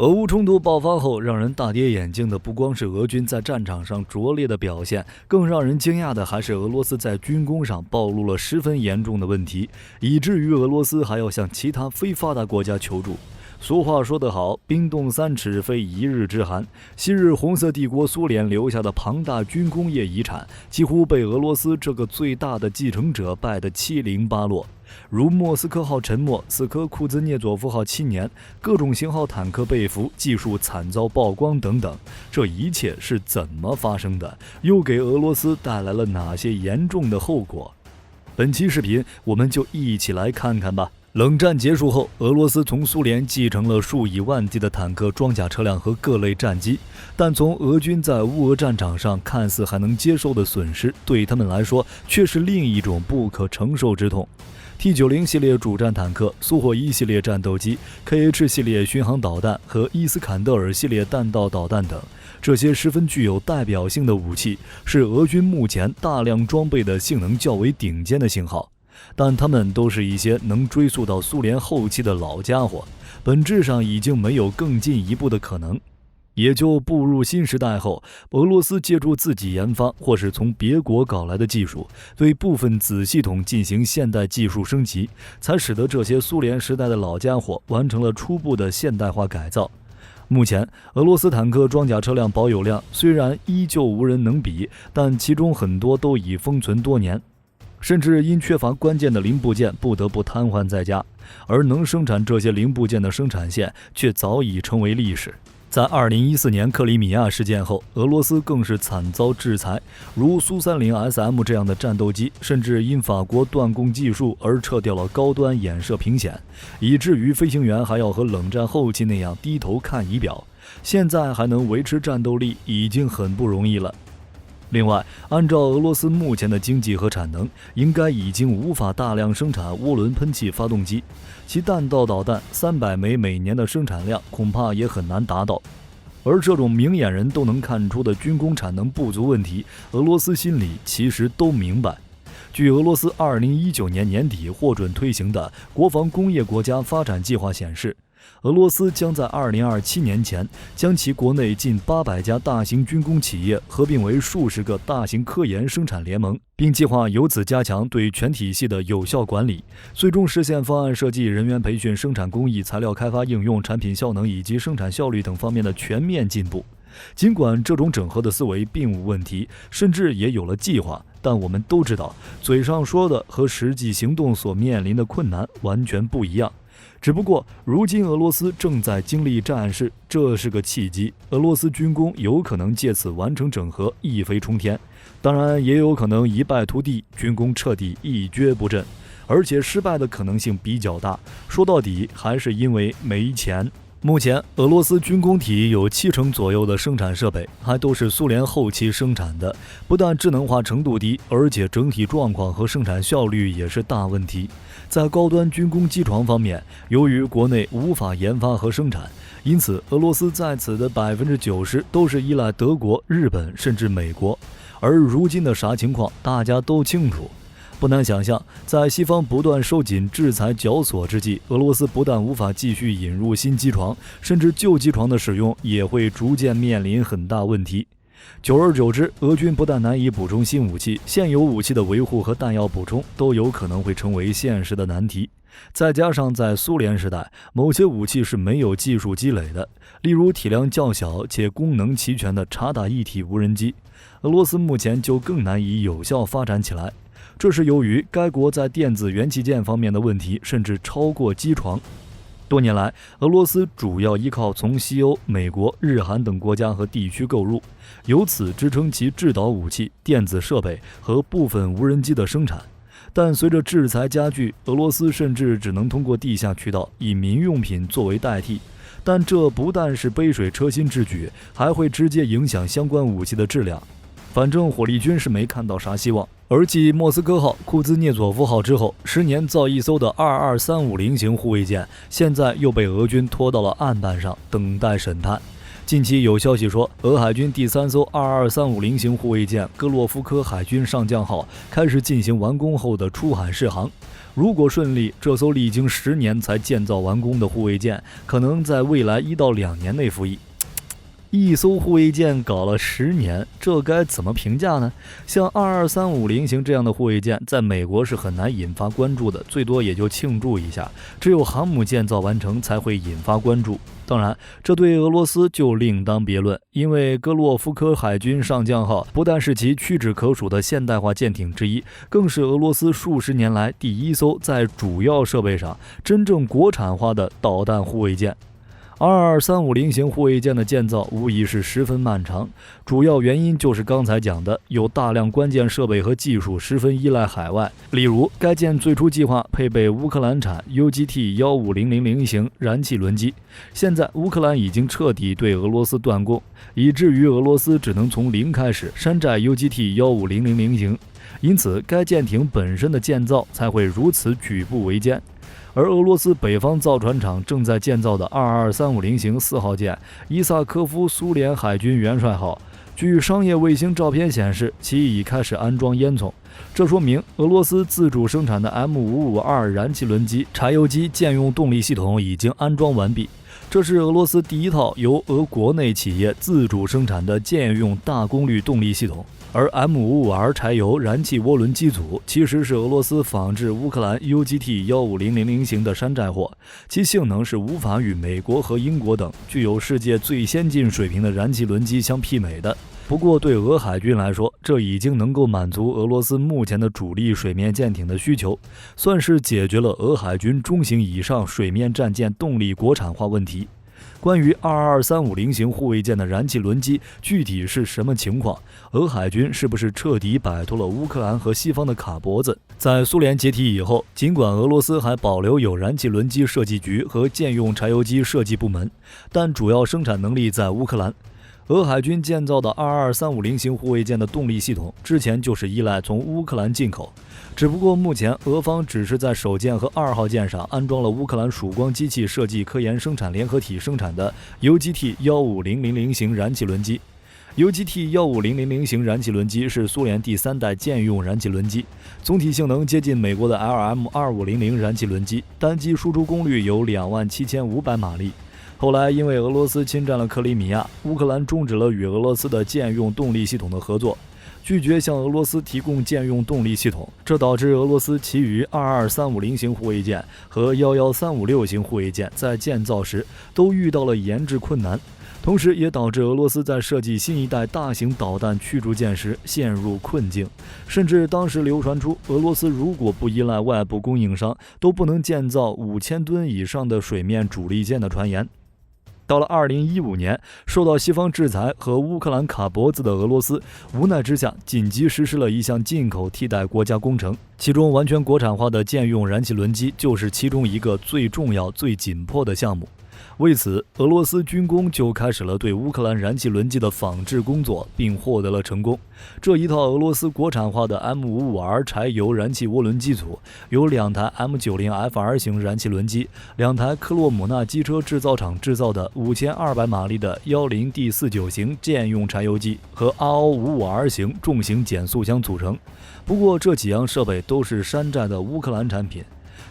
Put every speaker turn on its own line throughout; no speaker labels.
俄乌冲突爆发后，让人大跌眼镜的不光是俄军在战场上拙劣的表现，更让人惊讶的还是俄罗斯在军工上暴露了十分严重的问题，以至于俄罗斯还要向其他非发达国家求助。俗话说得好，冰冻三尺非一日之寒。昔日红色帝国苏联留下的庞大军工业遗产，几乎被俄罗斯这个最大的继承者败得七零八落。如莫斯科号沉没，斯科库兹涅佐夫号7年，各种型号坦克被俘，技术惨遭曝光等等，这一切是怎么发生的？又给俄罗斯带来了哪些严重的后果？本期视频我们就一起来看看吧。冷战结束后，俄罗斯从苏联继承了数以万计的坦克、装甲车辆和各类战机，但从俄军在乌俄战场上看似还能接受的损失，对他们来说却是另一种不可承受之痛。T90 系列主战坦克、苏霍伊系列战斗机、KH 系列巡航导弹和伊斯坎德尔系列弹道导弹等，这些十分具有代表性的武器，是俄军目前大量装备的性能较为顶尖的型号。但它们都是一些能追溯到苏联后期的老家伙，本质上已经没有更进一步的可能。也就步入新时代后，俄罗斯借助自己研发或是从别国搞来的技术，对部分子系统进行现代技术升级，才使得这些苏联时代的老家伙完成了初步的现代化改造。目前，俄罗斯坦克装甲车辆保有量虽然依旧无人能比，但其中很多都已封存多年，甚至因缺乏关键的零部件不得不瘫痪在家，而能生产这些零部件的生产线却早已成为历史。在2014年克里米亚事件后，俄罗斯更是惨遭制裁，如苏30 SM 这样的战斗机，甚至因法国断供技术而撤掉了高端衍射屏显，以至于飞行员还要和冷战后期那样低头看仪表。现在还能维持战斗力已经很不容易了。另外，按照俄罗斯目前的经济和产能，应该已经无法大量生产涡轮喷气发动机，其弹道导弹300枚每年的生产量恐怕也很难达到。而这种明眼人都能看出的军工产能不足问题，俄罗斯心里其实都明白。据俄罗斯2019年年底获准推行的国防工业国家发展计划显示，俄罗斯将在2027年前将其国内近800家大型军工企业合并为数十个大型科研生产联盟，并计划由此加强对全体系的有效管理，最终实现方案设计、人员培训、生产工艺、材料开发、应用、产品效能以及生产效率等方面的全面进步。尽管这种整合的思维并无问题，甚至也有了计划，但我们都知道，嘴上说的和实际行动所面临的困难完全不一样。只不过，如今俄罗斯正在经历战事，这是个契机，俄罗斯军工有可能借此完成整合，一飞冲天。当然，也有可能一败涂地，军工彻底一蹶不振，而且失败的可能性比较大。说到底，还是因为没钱。目前，俄罗斯军工体有70%左右的生产设备还都是苏联后期生产的，不但智能化程度低，而且整体状况和生产效率也是大问题。在高端军工机床方面，由于国内无法研发和生产，因此俄罗斯在此的90%都是依赖德国、日本甚至美国。而如今的啥情况，大家都清楚。不难想象，在西方不断收紧制裁绞索之际，俄罗斯不但无法继续引入新机床，甚至旧机床的使用也会逐渐面临很大问题。久而久之，俄军不但难以补充新武器，现有武器的维护和弹药补充都有可能会成为现实的难题。再加上在苏联时代，某些武器是没有技术积累的，例如体量较小且功能齐全的察打一体无人机，俄罗斯目前就更难以有效发展起来。这是由于该国在电子元器件方面的问题甚至超过机床。多年来，俄罗斯主要依靠从西欧、美国、日韩等国家和地区购入，由此支撑其制导武器、电子设备和部分无人机的生产。但随着制裁加剧，俄罗斯甚至只能通过地下渠道以民用品作为代替。但这不但是杯水车薪之举，还会直接影响相关武器的质量。反正火力军是没看到啥希望。而继莫斯科号、库兹涅佐夫号之后，10年造一艘的22350型护卫舰，现在又被俄军拖到了案板上，等待审判。近期有消息说，俄海军第3艘22350型护卫舰戈洛夫科海军上将号开始进行完工后的出海试航。如果顺利，这艘历经10年才建造完工的护卫舰，可能在未来1到2年内服役。一艘护卫舰搞了10年，这该怎么评价呢？像22350型这样的护卫舰，在美国是很难引发关注的，最多也就庆祝一下。只有航母建造完成才会引发关注。当然，这对俄罗斯就另当别论，因为格洛夫科海军上将号不但是其屈指可数的现代化舰艇之一，更是俄罗斯数十年来第一艘在主要设备上真正国产化的导弹护卫舰。22350型护卫舰的建造无疑是十分漫长，主要原因就是刚才讲的，有大量关键设备和技术十分依赖海外。例如，该舰最初计划配备乌克兰产 UGT-15000型燃气轮机，现在乌克兰已经彻底对俄罗斯断供，以至于俄罗斯只能从零开始山寨 UGT-15000型，因此该舰艇本身的建造才会如此举步维艰。而俄罗斯北方造船厂正在建造的22350型4号舰伊萨科夫苏联海军元帅号，据商业卫星照片显示，其已开始安装烟囱，这说明俄罗斯自主生产的 M552 燃气轮机柴油机舰用动力系统已经安装完毕。这是俄罗斯第一套由俄国内企业自主生产的舰用大功率动力系统。而 M552 柴油燃气涡轮机组其实是俄罗斯仿制乌克兰 UGT-15000型的山寨货，其性能是无法与美国和英国等具有世界最先进水平的燃气轮机相媲美的。不过对俄海军来说，这已经能够满足俄罗斯目前的主力水面舰艇的需求，算是解决了俄海军中型以上水面战舰动力国产化问题。关于22350型护卫舰的燃气轮机具体是什么情况？俄海军是不是彻底摆脱了乌克兰和西方的卡脖子？在苏联解体以后，尽管俄罗斯还保留有燃气轮机设计局和舰用柴油机设计部门，但主要生产能力在乌克兰。俄海军建造的22350型护卫舰的动力系统之前就是依赖从乌克兰进口，只不过目前俄方只是在首舰和2号舰上安装了乌克兰曙光机器设计科研生产联合体生产的 UGT-15000型燃气轮机。UGT-15000型燃气轮机是苏联第3代舰用燃气轮机，总体性能接近美国的 LM2500燃气轮机，单机输出功率有27500马力。后来因为俄罗斯侵占了克里米亚，乌克兰终止了与俄罗斯的舰用动力系统的合作，拒绝向俄罗斯提供舰用动力系统，这导致俄罗斯其余22350型护卫舰和11356型护卫舰在建造时都遇到了研制困难，同时也导致俄罗斯在设计新一代大型导弹驱逐舰时陷入困境，甚至当时流传出俄罗斯如果不依赖外部供应商，都不能建造5000吨以上的水面主力舰的传言。到了2015年，受到西方制裁和乌克兰卡脖子的俄罗斯，无奈之下紧急实施了一项进口替代国家工程，其中完全国产化的舰用燃气轮机就是其中一个最重要、最紧迫的项目。为此，俄罗斯军工就开始了对乌克兰燃气轮机的仿制工作，并获得了成功。这一套俄罗斯国产化的 M552 柴油燃气涡轮机组，有2台 M90FR 型燃气轮机，2台科洛姆纳机车制造厂制造的5200马力的 10D49 型舰用柴油机和 RO55R 型重型减速箱组成。不过这几样设备都是山寨的乌克兰产品。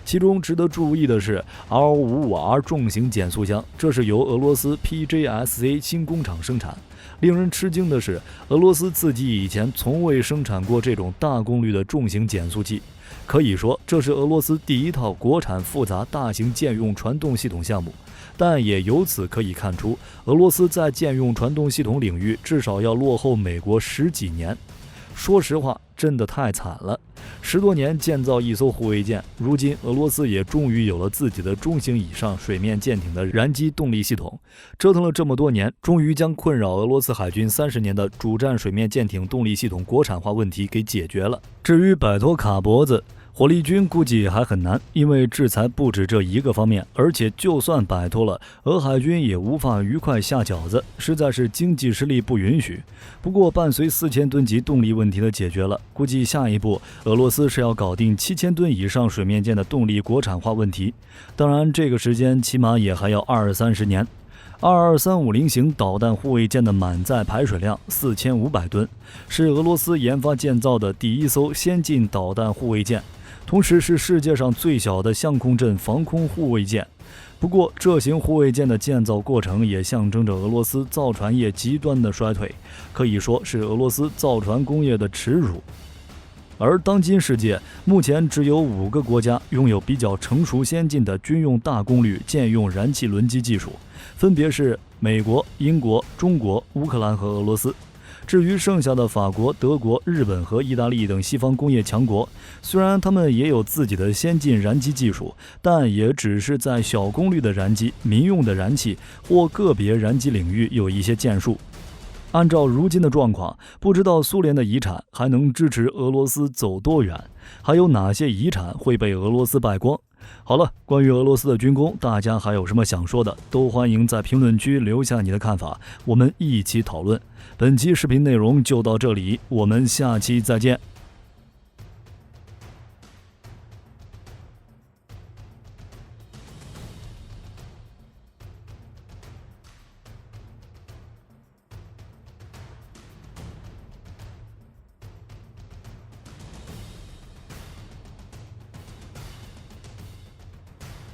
其中值得注意的是 RO55R 重型减速箱，这是由俄罗斯 PJSC 新工厂生产。令人吃惊的是，俄罗斯自己以前从未生产过这种大功率的重型减速器，可以说这是俄罗斯第一套国产复杂大型舰用传动系统项目。但也由此可以看出，俄罗斯在舰用传动系统领域至少要落后美国10几年。说实话，真的太惨了，10多年建造一艘护卫舰，如今俄罗斯也终于有了自己的中型以上水面舰艇的燃机动力系统，折腾了这么多年，终于将困扰俄罗斯海军30年的主战水面舰艇动力系统国产化问题给解决了。至于摆脱卡脖子，火力军估计还很难，因为制裁不止这一个方面，而且就算摆脱了，俄海军也无法愉快下饺子，实在是经济实力不允许。不过伴随4000吨级动力问题的解决了，估计下一步俄罗斯是要搞定7000吨以上水面舰的动力国产化问题，当然这个时间起码也还要20-30年。22350型导弹护卫舰的满载排水量4500吨，是俄罗斯研发建造的第一艘先进导弹护卫舰。同时是世界上最小的相控阵防空护卫舰。不过，这型护卫舰的建造过程也象征着俄罗斯造船业极端的衰退，可以说是俄罗斯造船工业的耻辱。而当今世界目前只有5个国家拥有比较成熟先进的军用大功率舰用燃气轮机技术，分别是美国、英国、中国、乌克兰和俄罗斯。至于剩下的法国、德国、日本和意大利等西方工业强国，虽然他们也有自己的先进燃机技术，但也只是在小功率的燃机、民用的燃气或个别燃机领域有一些建树。按照如今的状况，不知道苏联的遗产还能支持俄罗斯走多远，还有哪些遗产会被俄罗斯败光。好了，关于俄罗斯的军工，大家还有什么想说的，都欢迎在评论区留下你的看法，我们一起讨论。本期视频内容就到这里，我们下期再见。